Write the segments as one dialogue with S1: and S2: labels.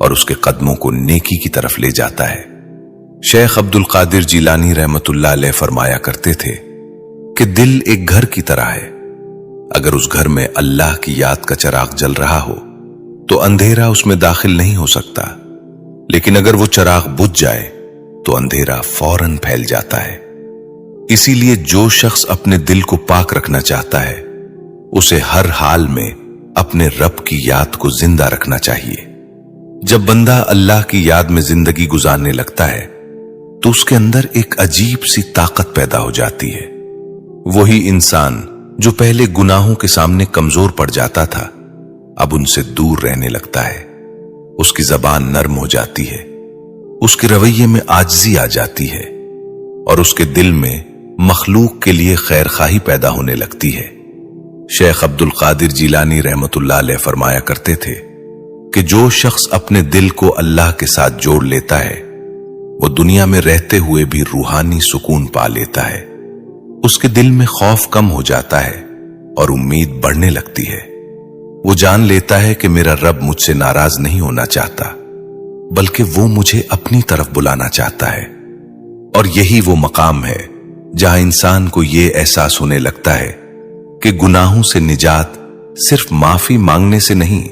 S1: اور اس کے قدموں کو نیکی کی طرف لے جاتا ہے۔ شیخ عبد القادر جیلانی رحمت اللہ علیہ فرمایا کرتے تھے کہ دل ایک گھر کی طرح ہے، اگر اس گھر میں اللہ کی یاد کا چراغ جل رہا ہو تو اندھیرا اس میں داخل نہیں ہو سکتا، لیکن اگر وہ چراغ بجھ جائے تو اندھیرا فوراً پھیل جاتا ہے۔ اسی لیے جو شخص اپنے دل کو پاک رکھنا چاہتا ہے اسے ہر حال میں اپنے رب کی یاد کو زندہ رکھنا چاہیے۔ جب بندہ اللہ کی یاد میں زندگی گزارنے لگتا ہے تو اس کے اندر ایک عجیب سی طاقت پیدا ہو جاتی ہے۔ وہی انسان جو پہلے گناہوں کے سامنے کمزور پڑ جاتا تھا اب ان سے دور رہنے لگتا ہے، اس کی زبان نرم ہو جاتی ہے، اس کے رویے میں عاجزی آ جاتی ہے اور اس کے دل میں مخلوق کے لیے خیر خواہی پیدا ہونے لگتی ہے۔ شیخ عبد القادر جیلانی رحمت اللہ علیہ فرمایا کرتے تھے کہ جو شخص اپنے دل کو اللہ کے ساتھ جوڑ لیتا ہے وہ دنیا میں رہتے ہوئے بھی روحانی سکون پا لیتا ہے۔ اس کے دل میں خوف کم ہو جاتا ہے اور امید بڑھنے لگتی ہے۔ وہ جان لیتا ہے کہ میرا رب مجھ سے ناراض نہیں ہونا چاہتا بلکہ وہ مجھے اپنی طرف بلانا چاہتا ہے۔ اور یہی وہ مقام ہے جہاں انسان کو یہ احساس ہونے لگتا ہے کہ گناہوں سے نجات صرف معافی مانگنے سے نہیں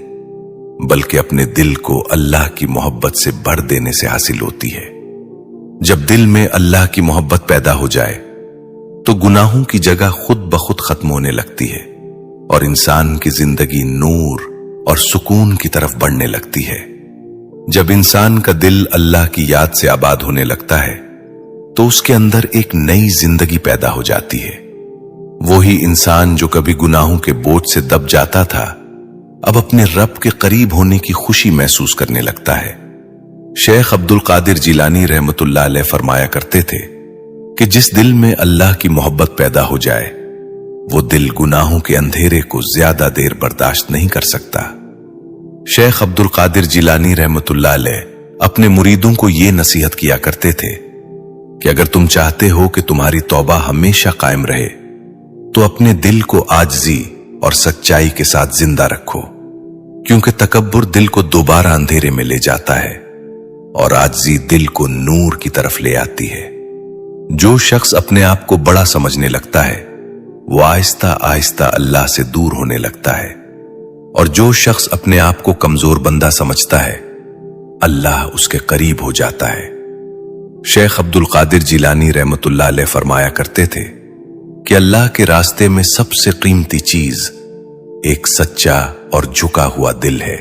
S1: بلکہ اپنے دل کو اللہ کی محبت سے بھر دینے سے حاصل ہوتی ہے۔ جب دل میں اللہ کی محبت پیدا ہو جائے تو گناہوں کی جگہ خود بخود ختم ہونے لگتی ہے اور انسان کی زندگی نور اور سکون کی طرف بڑھنے لگتی ہے۔ جب انسان کا دل اللہ کی یاد سے آباد ہونے لگتا ہے تو اس کے اندر ایک نئی زندگی پیدا ہو جاتی ہے۔ وہی انسان جو کبھی گناہوں کے بوجھ سے دب جاتا تھا اب اپنے رب کے قریب ہونے کی خوشی محسوس کرنے لگتا ہے۔ شیخ عبد القادر جیلانی رحمت اللہ علیہ فرمایا کرتے تھے کہ جس دل میں اللہ کی محبت پیدا ہو جائے وہ دل گناہوں کے اندھیرے کو زیادہ دیر برداشت نہیں کر سکتا۔ شیخ عبد القادر جیلانی رحمت اللہ علیہ اپنے مریدوں کو یہ نصیحت کیا کرتے تھے کہ اگر تم چاہتے ہو کہ تمہاری توبہ ہمیشہ قائم رہے تو اپنے دل کو عاجزی اور سچائی کے ساتھ زندہ رکھو، کیونکہ تکبر دل کو دوبارہ اندھیرے میں لے جاتا ہے اور عاجزی دل کو نور کی طرف لے آتی ہے۔ جو شخص اپنے آپ کو بڑا سمجھنے لگتا ہے وہ آہستہ آہستہ اللہ سے دور ہونے لگتا ہے، اور جو شخص اپنے آپ کو کمزور بندہ سمجھتا ہے اللہ اس کے قریب ہو جاتا ہے۔ شیخ عبد القادر جیلانی رحمت اللہ علیہ فرمایا کرتے تھے کہ اللہ کے راستے میں سب سے قیمتی چیز ایک سچا اور جھکا ہوا دل ہے۔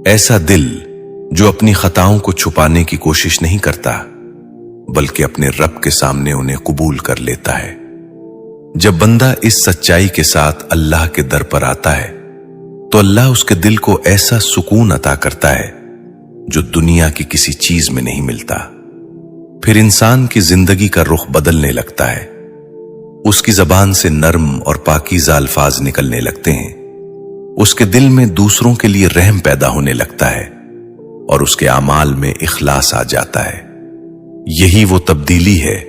S1: ایسا دل جو اپنی خطاؤں کو چھپانے کی کوشش نہیں کرتا بلکہ اپنے رب کے سامنے انہیں قبول کر لیتا ہے۔ جب بندہ اس سچائی کے ساتھ اللہ کے در پر آتا ہے تو اللہ اس کے دل کو ایسا سکون عطا کرتا ہے جو دنیا کی کسی چیز میں نہیں ملتا۔ پھر انسان کی زندگی کا رخ بدلنے لگتا ہے، اس کی زبان سے نرم اور پاکیزہ الفاظ نکلنے لگتے ہیں، اس کے دل میں دوسروں کے لیے رحم پیدا ہونے لگتا ہے اور اس کے اعمال میں اخلاص آ جاتا ہے۔ یہی وہ تبدیلی ہے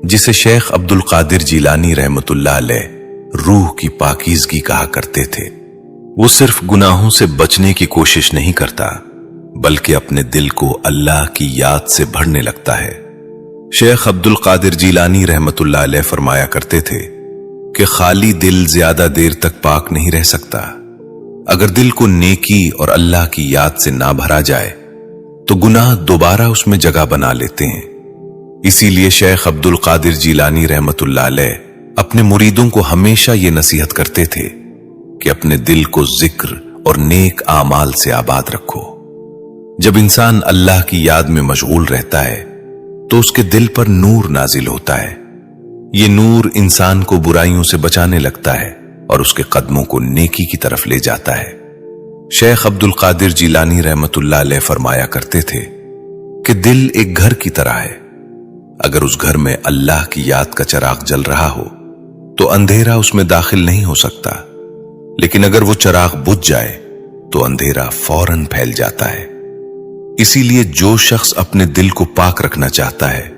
S1: جسے شیخ عبد القادر جیلانی رحمت اللہ علیہ روح کی پاکیزگی کہا کرتے تھے۔ وہ صرف گناہوں سے بچنے کی کوشش نہیں کرتا بلکہ اپنے دل کو اللہ کی یاد سے بھرنے لگتا ہے۔ شیخ عبد القادر جیلانی رحمت اللہ علیہ فرمایا کرتے تھے کہ خالی دل زیادہ دیر تک پاک نہیں رہ سکتا۔ اگر دل کو نیکی اور اللہ کی یاد سے نہ بھرا جائے تو گناہ دوبارہ اس میں جگہ بنا لیتے ہیں۔ اسی لیے شیخ عبد القادر جیلانی رحمت اللہ علیہ اپنے مریدوں کو ہمیشہ یہ نصیحت کرتے تھے کہ اپنے دل کو ذکر اور نیک اعمال سے آباد رکھو۔ جب انسان اللہ کی یاد میں مشغول رہتا ہے تو اس کے دل پر نور نازل ہوتا ہے۔ یہ نور انسان کو برائیوں سے بچانے لگتا ہے اور اس کے قدموں کو نیکی کی طرف لے جاتا ہے۔ شیخ عبد القادر جیلانی رحمت اللہ علیہ فرمایا کرتے تھے کہ دل ایک گھر کی طرح ہے، اگر اس گھر میں اللہ کی یاد کا چراغ جل رہا ہو تو اندھیرا اس میں داخل نہیں ہو سکتا، لیکن اگر وہ چراغ بجھ جائے تو اندھیرا فوراً پھیل جاتا ہے۔ اسی لیے جو شخص اپنے دل کو پاک رکھنا چاہتا ہے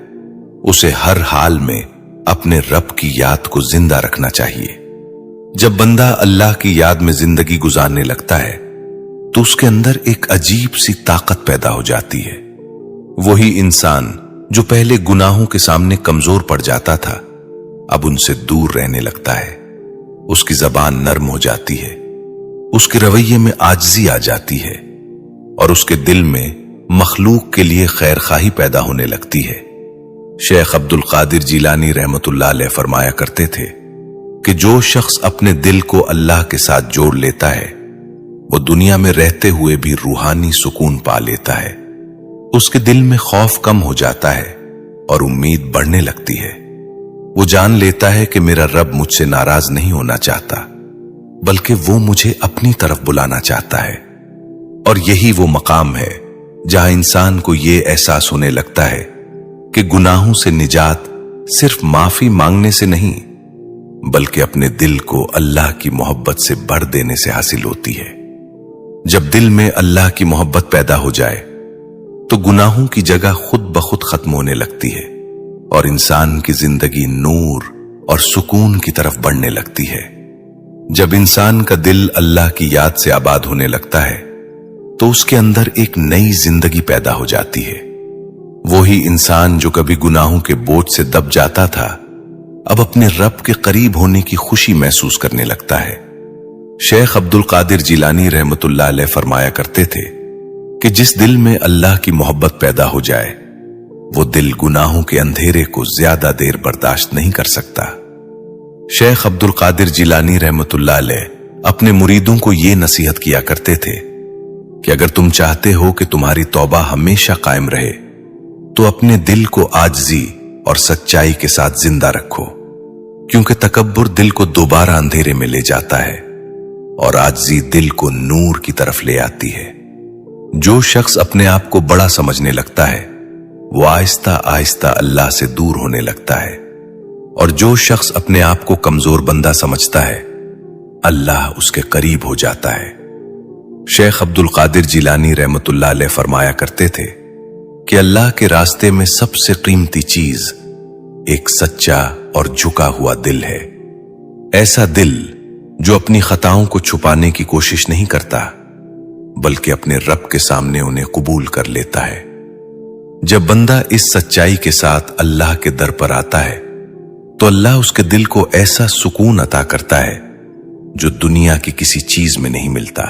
S1: اسے ہر حال میں اپنے رب کی یاد کو زندہ رکھنا چاہیے۔ جب بندہ اللہ کی یاد میں زندگی گزارنے لگتا ہے تو اس کے اندر ایک عجیب سی طاقت پیدا ہو جاتی ہے۔ وہی انسان جو پہلے گناہوں کے سامنے کمزور پڑ جاتا تھا، اب ان سے دور رہنے لگتا ہے۔ اس کی زبان نرم ہو جاتی ہے، اس کے رویے میں عاجزی آ جاتی ہے، اور اس کے دل میں مخلوق کے لیے خیر خواہی پیدا ہونے لگتی ہے۔ شیخ عبد القادر جیلانی رحمت اللہ علیہ فرمایا کرتے تھے کہ جو شخص اپنے دل کو اللہ کے ساتھ جوڑ لیتا ہے، وہ دنیا میں رہتے ہوئے بھی روحانی سکون پا لیتا ہے۔ اس کے دل میں خوف کم ہو جاتا ہے اور امید بڑھنے لگتی ہے۔ وہ جان لیتا ہے کہ میرا رب مجھ سے ناراض نہیں ہونا چاہتا، بلکہ وہ مجھے اپنی طرف بلانا چاہتا ہے۔ اور یہی وہ مقام ہے جہاں انسان کو یہ احساس ہونے لگتا ہے کہ گناہوں سے نجات صرف معافی مانگنے سے نہیں، بلکہ اپنے دل کو اللہ کی محبت سے بھر دینے سے حاصل ہوتی ہے۔ جب دل میں اللہ کی محبت پیدا ہو جائے تو گناہوں کی جگہ خود بخود ختم ہونے لگتی ہے، اور انسان کی زندگی نور اور سکون کی طرف بڑھنے لگتی ہے۔ جب انسان کا دل اللہ کی یاد سے آباد ہونے لگتا ہے تو اس کے اندر ایک نئی زندگی پیدا ہو جاتی ہے۔ وہی انسان جو کبھی گناہوں کے بوجھ سے دب جاتا تھا، اب اپنے رب کے قریب ہونے کی خوشی محسوس کرنے لگتا ہے۔ شیخ عبد القادر جیلانی رحمت اللہ علیہ فرمایا کرتے تھے کہ جس دل میں اللہ کی محبت پیدا ہو جائے، وہ دل گناہوں کے اندھیرے کو زیادہ دیر برداشت نہیں کر سکتا۔ شیخ عبد القادر جیلانی رحمت اللہ علیہ اپنے مریدوں کو یہ نصیحت کیا کرتے تھے کہ اگر تم چاہتے ہو کہ تمہاری توبہ ہمیشہ قائم رہے تو اپنے دل کو عاجزی اور سچائی کے ساتھ زندہ رکھو، کیونکہ تکبر دل کو دوبارہ اندھیرے میں لے جاتا ہے اور عاجزی دل کو نور کی طرف لے آتی ہے۔ جو شخص اپنے آپ کو بڑا سمجھنے لگتا ہے، وہ آہستہ آہستہ اللہ سے دور ہونے لگتا ہے، اور جو شخص اپنے آپ کو کمزور بندہ سمجھتا ہے، اللہ اس کے قریب ہو جاتا ہے۔ شیخ عبد القادر جیلانی رحمت اللہ علیہ فرمایا کرتے تھے کہ اللہ کے راستے میں سب سے قیمتی چیز ایک سچا اور جھکا ہوا دل ہے۔ ایسا دل جو اپنی خطاؤں کو چھپانے کی کوشش نہیں کرتا، بلکہ اپنے رب کے سامنے انہیں قبول کر لیتا ہے۔ جب بندہ اس سچائی کے ساتھ اللہ کے در پر آتا ہے تو اللہ اس کے دل کو ایسا سکون عطا کرتا ہے جو دنیا کی کسی چیز میں نہیں ملتا۔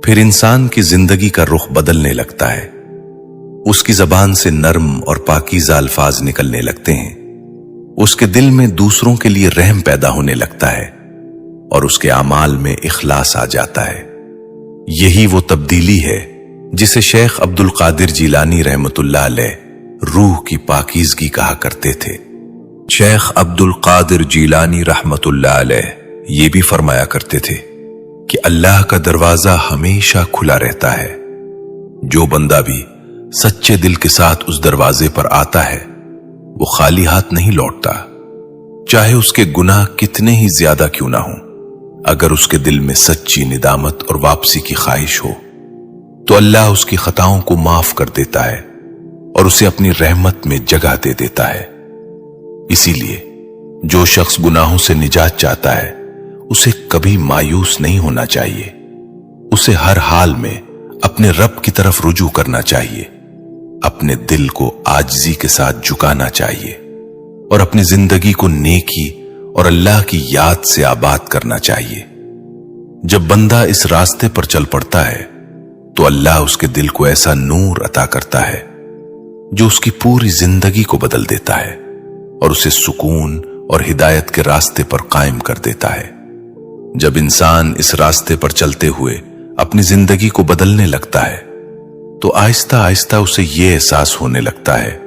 S1: پھر انسان کی زندگی کا رخ بدلنے لگتا ہے، اس کی زبان سے نرم اور پاکیزہ الفاظ نکلنے لگتے ہیں، اس کے دل میں دوسروں کے لیے رحم پیدا ہونے لگتا ہے، اور اس کے اعمال میں اخلاص آ جاتا ہے۔ یہی وہ تبدیلی ہے جسے شیخ عبد القادر جیلانی رحمت اللہ علیہ روح کی پاکیزگی کہا کرتے تھے۔ شیخ عبد القادر جیلانی رحمت اللہ علیہ یہ بھی فرمایا کرتے تھے کہ اللہ کا دروازہ ہمیشہ کھلا رہتا ہے، جو بندہ بھی سچے دل کے ساتھ اس دروازے پر آتا ہے وہ خالی ہاتھ نہیں لوٹتا، چاہے اس کے گناہ کتنے ہی زیادہ کیوں نہ ہوں۔ اگر اس کے دل میں سچی ندامت اور واپسی کی خواہش ہو تو اللہ اس کی خطاؤں کو معاف کر دیتا ہے اور اسے اپنی رحمت میں جگہ دے دیتا ہے۔ اسی لیے جو شخص گناہوں سے نجات چاہتا ہے اسے کبھی مایوس نہیں ہونا چاہیے، اسے ہر حال میں اپنے رب کی طرف رجوع کرنا چاہیے، اپنے دل کو عاجزی کے ساتھ جھکانا چاہیے، اور اپنی زندگی کو نیکی اور اللہ کی یاد سے آباد کرنا چاہیے۔ جب بندہ اس راستے پر چل پڑتا ہے تو اللہ اس کے دل کو ایسا نور عطا کرتا ہے جو اس کی پوری زندگی کو بدل دیتا ہے اور اسے سکون اور ہدایت کے راستے پر قائم کر دیتا ہے۔ جب انسان اس راستے پر چلتے ہوئے اپنی زندگی کو بدلنے لگتا ہے تو آہستہ آہستہ اسے یہ احساس ہونے لگتا ہے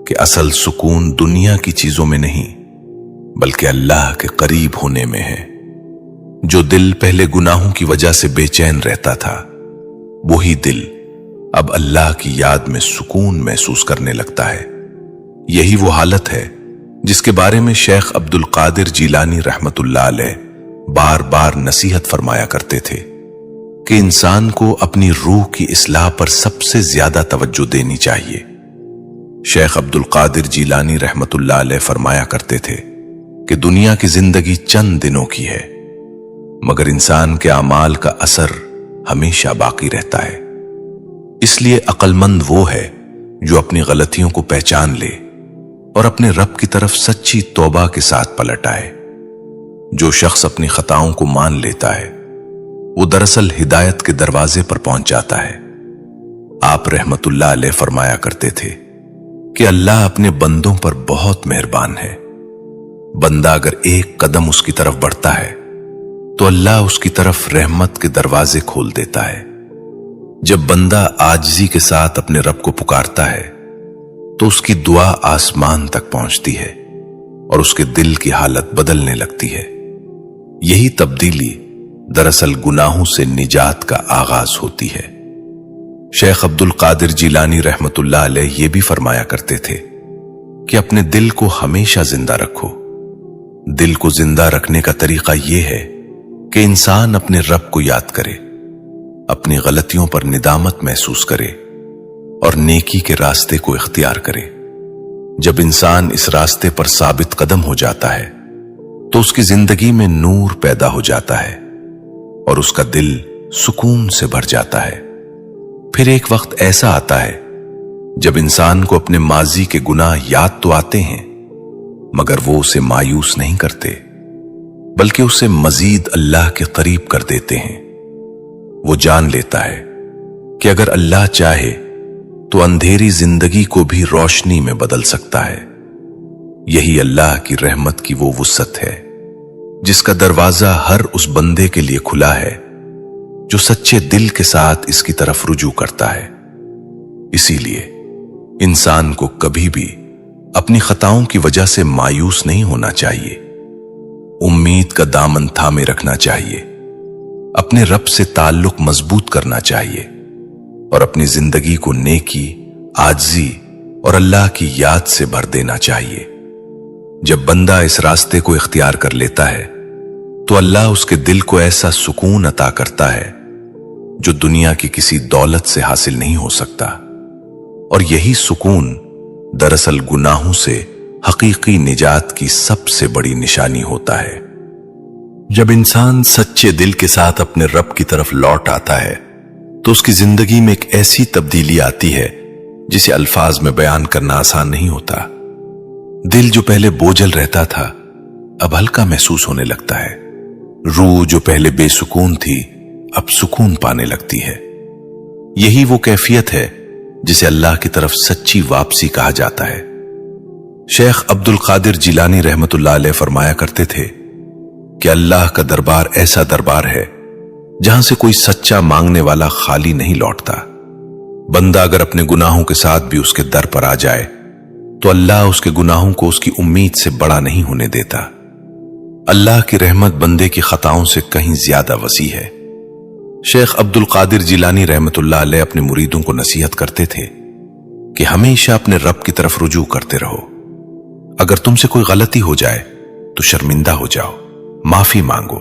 S1: کہ اصل سکون دنیا کی چیزوں میں نہیں بلکہ اللہ کے قریب ہونے میں ہے۔ جو دل پہلے گناہوں کی وجہ سے بے چین رہتا تھا، وہی دل اب اللہ کی یاد میں سکون محسوس کرنے لگتا ہے۔ یہی وہ حالت ہے جس کے بارے میں شیخ عبد القادر جیلانی رحمت اللہ علیہ بار بار نصیحت فرمایا کرتے تھے کہ انسان کو اپنی روح کی اصلاح پر سب سے زیادہ توجہ دینی چاہیے۔ شیخ عبد القادر جیلانی رحمت اللہ علیہ فرمایا کرتے تھے کہ دنیا کی زندگی چند دنوں کی ہے، مگر انسان کے اعمال کا اثر ہمیشہ باقی رہتا ہے۔ اس لیے عقل مند وہ ہے جو اپنی غلطیوں کو پہچان لے اور اپنے رب کی طرف سچی توبہ کے ساتھ پلٹ آئے۔ جو شخص اپنی خطاؤں کو مان لیتا ہے وہ دراصل ہدایت کے دروازے پر پہنچ جاتا ہے۔ آپ رحمت اللہ علیہ فرمایا کرتے تھے کہ اللہ اپنے بندوں پر بہت مہربان ہے۔ بندہ اگر ایک قدم اس کی طرف بڑھتا ہے تو اللہ اس کی طرف رحمت کے دروازے کھول دیتا ہے۔ جب بندہ عاجزی کے ساتھ اپنے رب کو پکارتا ہے تو اس کی دعا آسمان تک پہنچتی ہے اور اس کے دل کی حالت بدلنے لگتی ہے۔ یہی تبدیلی دراصل گناہوں سے نجات کا آغاز ہوتی ہے۔ شیخ عبد القادر جیلانی رحمت اللہ علیہ یہ بھی فرمایا کرتے تھے کہ اپنے دل کو ہمیشہ زندہ رکھو۔ دل کو زندہ رکھنے کا طریقہ یہ ہے کہ انسان اپنے رب کو یاد کرے، اپنی غلطیوں پر ندامت محسوس کرے اور نیکی کے راستے کو اختیار کرے۔ جب انسان اس راستے پر ثابت قدم ہو جاتا ہے تو اس کی زندگی میں نور پیدا ہو جاتا ہے اور اس کا دل سکون سے بھر جاتا ہے۔ پھر ایک وقت ایسا آتا ہے جب انسان کو اپنے ماضی کے گناہ یاد تو آتے ہیں مگر وہ اسے مایوس نہیں کرتے بلکہ اسے مزید اللہ کے قریب کر دیتے ہیں۔ وہ جان لیتا ہے کہ اگر اللہ چاہے تو اندھیری زندگی کو بھی روشنی میں بدل سکتا ہے۔ یہی اللہ کی رحمت کی وہ وسعت ہے جس کا دروازہ ہر اس بندے کے لیے کھلا ہے جو سچے دل کے ساتھ اس کی طرف رجوع کرتا ہے۔ اسی لیے انسان کو کبھی بھی اپنی خطاؤں کی وجہ سے مایوس نہیں ہونا چاہیے۔ امید کا دامن تھامے رکھنا چاہیے، اپنے رب سے تعلق مضبوط کرنا چاہیے اور اپنی زندگی کو نیکی، عاجزی اور اللہ کی یاد سے بھر دینا چاہیے۔ جب بندہ اس راستے کو اختیار کر لیتا ہے تو اللہ اس کے دل کو ایسا سکون عطا کرتا ہے جو دنیا کی کسی دولت سے حاصل نہیں ہو سکتا، اور یہی سکون دراصل گناہوں سے حقیقی نجات کی سب سے بڑی نشانی ہوتا ہے۔ جب انسان سچے دل کے ساتھ اپنے رب کی طرف لوٹ آتا ہے تو اس کی زندگی میں ایک ایسی تبدیلی آتی ہے جسے الفاظ میں بیان کرنا آسان نہیں ہوتا۔ دل جو پہلے بوجھل رہتا تھا اب ہلکا محسوس ہونے لگتا ہے، روح جو پہلے بے سکون تھی اب سکون پانے لگتی ہے۔ یہی وہ کیفیت ہے جسے اللہ کی طرف سچی واپسی کہا جاتا ہے۔ شیخ عبد القادر جیلانی رحمت اللہ علیہ فرمایا کرتے تھے کہ اللہ کا دربار ایسا دربار ہے جہاں سے کوئی سچا مانگنے والا خالی نہیں لوٹتا۔ بندہ اگر اپنے گناہوں کے ساتھ بھی اس کے در پر آ جائے تو اللہ اس کے گناہوں کو اس کی امید سے بڑا نہیں ہونے دیتا۔ اللہ کی رحمت بندے کی خطاؤں سے کہیں زیادہ وسیع ہے۔ شیخ عبد القادر جیلانی رحمت اللہ علیہ اپنے مریدوں کو نصیحت کرتے تھے کہ ہمیشہ اپنے رب کی طرف رجوع کرتے رہو۔ اگر تم سے کوئی غلطی ہو جائے تو شرمندہ ہو جاؤ، معافی مانگو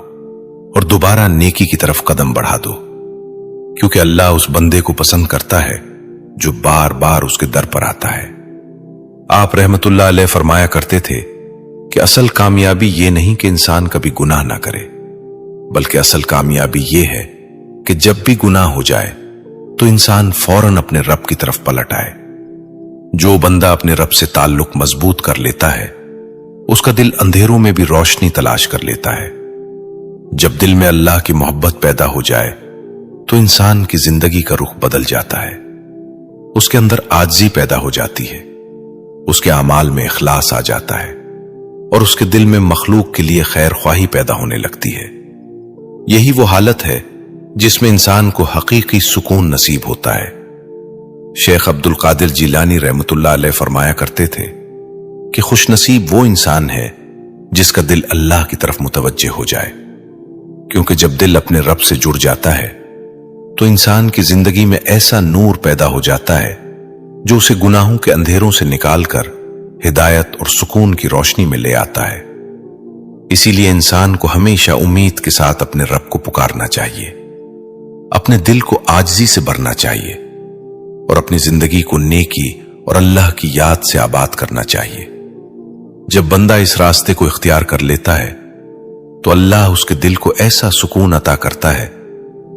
S1: اور دوبارہ نیکی کی طرف قدم بڑھا دو، کیونکہ اللہ اس بندے کو پسند کرتا ہے جو بار بار اس کے در پر آتا ہے۔ آپ رحمت اللہ علیہ فرمایا کرتے تھے کہ اصل کامیابی یہ نہیں کہ انسان کبھی گناہ نہ کرے، بلکہ اصل کامیابی یہ ہے کہ جب بھی گناہ ہو جائے تو انسان فوراً اپنے رب کی طرف پلٹ آئے۔ جو بندہ اپنے رب سے تعلق مضبوط کر لیتا ہے اس کا دل اندھیروں میں بھی روشنی تلاش کر لیتا ہے۔ جب دل میں اللہ کی محبت پیدا ہو جائے تو انسان کی زندگی کا رخ بدل جاتا ہے، اس کے اندر عاجزی پیدا ہو جاتی ہے، اس کے اعمال میں اخلاص آ جاتا ہے اور اس کے دل میں مخلوق کے لیے خیر خواہی پیدا ہونے لگتی ہے۔ یہی وہ حالت ہے جس میں انسان کو حقیقی سکون نصیب ہوتا ہے۔ شیخ عبد القادر جیلانی رحمت اللہ علیہ فرمایا کرتے تھے کہ خوش نصیب وہ انسان ہے جس کا دل اللہ کی طرف متوجہ ہو جائے، کیونکہ جب دل اپنے رب سے جڑ جاتا ہے تو انسان کی زندگی میں ایسا نور پیدا ہو جاتا ہے جو اسے گناہوں کے اندھیروں سے نکال کر ہدایت اور سکون کی روشنی میں لے آتا ہے۔ اسی لیے انسان کو ہمیشہ امید کے ساتھ اپنے رب کو پکارنا چاہیے، اپنے دل کو عاجزی سے بھرنا چاہیے اور اپنی زندگی کو نیکی اور اللہ کی یاد سے آباد کرنا چاہیے۔ جب بندہ اس راستے کو اختیار کر لیتا ہے تو اللہ اس کے دل کو ایسا سکون عطا کرتا ہے